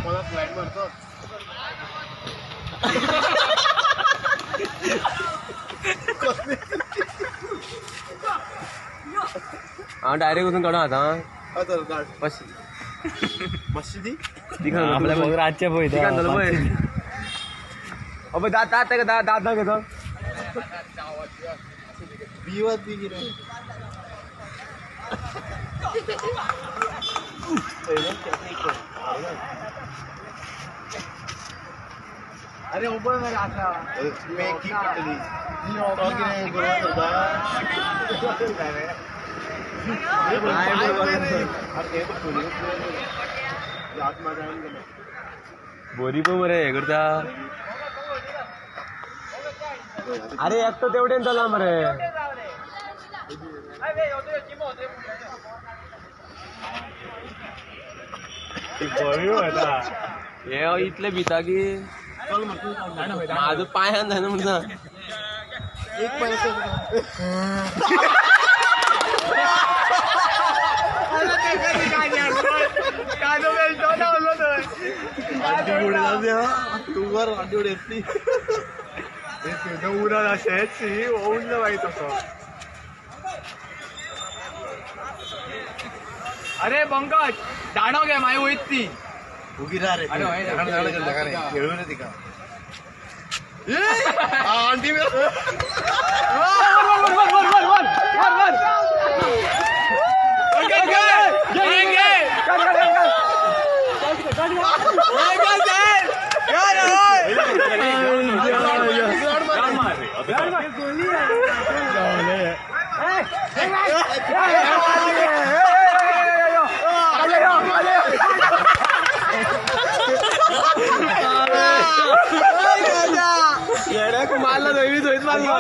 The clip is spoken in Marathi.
मला फ्लाईट मारतो हाँ डायरेक्ट उधर कड़ा आता बस मस्जिदी आपल्या बघ रातच्या पोय अबे दात दात का दात दात ना घेतो बीवात बी गिरे अरे ऊपर में आता मैं की पटली तो गिरे गुरुवार होता ये तो पुलिस याद में जाएंगे बोरी पण बरे हे करता अरे एक तो तेवढे चला मरे हे इतले भिता की माझं पायान झालं म्हणता एक पैसे अरे पंकज दाणव घ्या माय होईत ती उगी रा रे खेळू रे तिका आंटी में मारला दोन्ही धोईत मारला